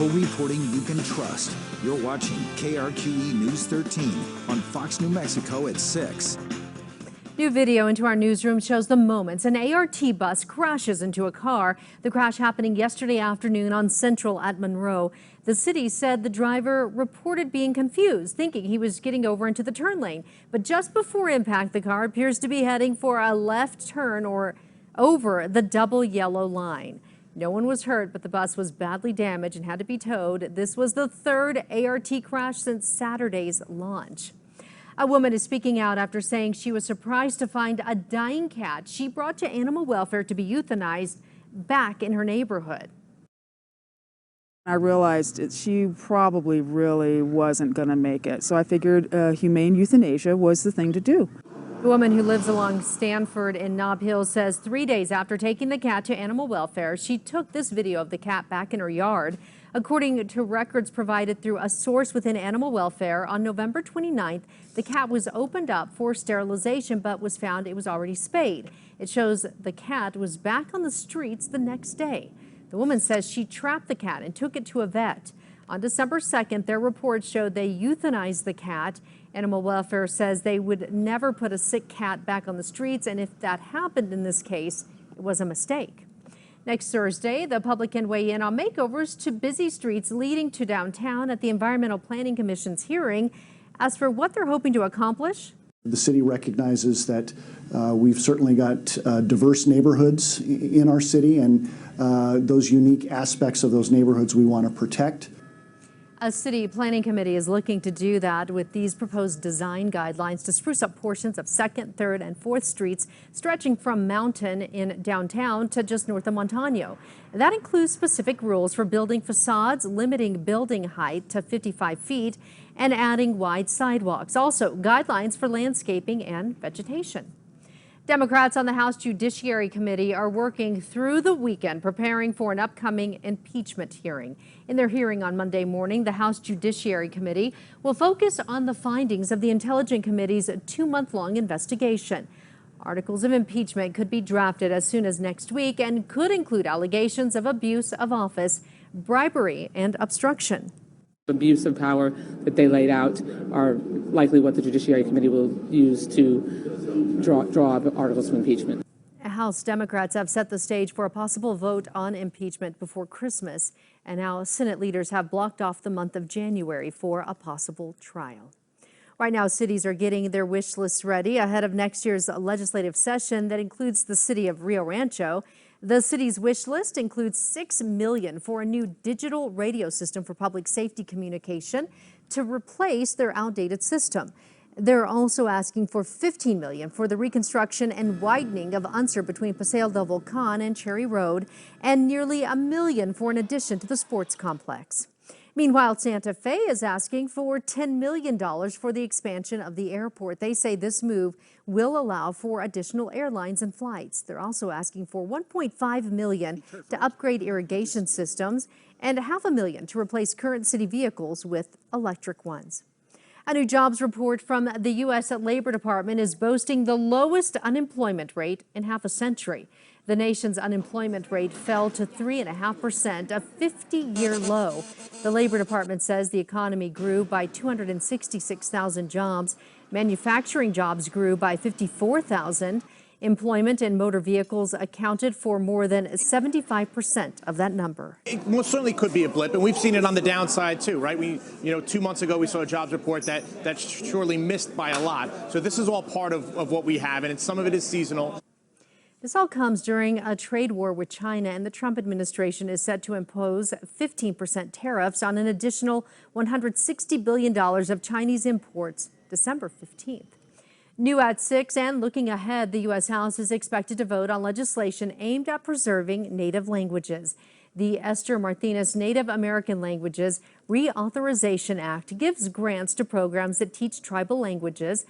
Reporting you can trust. You're watching KRQE News 13 on Fox, New Mexico at 6. New video into our newsroom shows the moments an ART bus crashes into a car. The crash happening yesterday afternoon on Central at Monroe. The city said the driver reported being confused, thinking he was getting over into the turn lane. But just before impact, the car appears to be heading for a left turn or over the double yellow line. No one was hurt, but the bus was badly damaged and had to be towed. This was the third ART crash since Saturday's launch. A woman is speaking out after saying she was surprised to find a dying cat she brought to animal welfare to be euthanized back in her neighborhood. I realized she probably really wasn't going to make it, so I figured humane euthanasia was the thing to do. The woman who lives along Stanford in Nob Hill says 3 days after taking the cat to animal welfare, she took this video of the cat back in her yard. According to records provided through a source within animal welfare, on November 29th, the cat was opened up for sterilization, but was found it was already spayed. It shows the cat was back on the streets the next day. The woman says she trapped the cat and took it to a vet. On December 2nd, their reports showed they euthanized the cat. Animal welfare says they would never put a sick cat back on the streets, and if that happened in this case, it was a mistake. Next Thursday, the public can weigh in on makeovers to busy streets leading to downtown at the Environmental Planning Commission's hearing. As for what they're hoping to accomplish, the city recognizes that we've certainly got diverse neighborhoods in our city, and those unique aspects of those neighborhoods we want to protect. A city planning committee is looking to do that with these proposed design guidelines to spruce up portions of 2nd, 3rd, and 4th streets stretching from Mountain in downtown to just north of Montano. That includes specific rules for building facades, limiting building height to 55 feet, and adding wide sidewalks. Also, guidelines for landscaping and vegetation. Democrats on the House Judiciary Committee are working through the weekend preparing for an upcoming impeachment hearing. In their hearing on Monday morning, the House Judiciary Committee will focus on the findings of the Intelligence Committee's 2-month-long investigation. Articles of impeachment could be drafted as soon as next week and could include allegations of abuse of office, bribery, and obstruction. Abuse of power that they laid out are likely what the Judiciary Committee will use to draw up articles of impeachment. House Democrats have set the stage for a possible vote on impeachment before Christmas, and now Senate leaders have blocked off the month of January for a possible trial. Right now, cities are getting their wish lists ready ahead of next year's legislative session that includes the city of Rio Rancho. The city's wish list includes $6 million for a new digital radio system for public safety communication to replace their outdated system. They're also asking for $15 million for the reconstruction and widening of Unser between Paseo del Volcan and Cherry Road, and nearly $1 million for an addition to the sports complex. Meanwhile, Santa Fe is asking for $10 million for the expansion of the airport. They say this move will allow for additional airlines and flights. They're also asking for $1.5 million to upgrade irrigation systems and $500,000 to replace current city vehicles with electric ones. A new jobs report from the U.S. Labor Department is boasting the lowest unemployment rate in half a century. The nation's unemployment rate fell to 3.5%, a 50-year low. The Labor Department says the economy grew by 266,000 jobs. Manufacturing jobs grew by 54,000. Employment in motor vehicles accounted for more than 75% of that number. It most certainly could be a blip, and we've seen it on the downside too, right? 2 months ago we saw a jobs report that surely missed by a lot. So this is all part of what we have, and some of it is seasonal. This all comes during a trade war with China, and the Trump administration is set to impose 15% tariffs on an additional $160 billion of Chinese imports December 15th. New at 6 and looking ahead, the U.S. House is expected to vote on legislation aimed at preserving Native languages. The Esther Martinez Native American Languages Reauthorization Act gives grants to programs that teach tribal languages.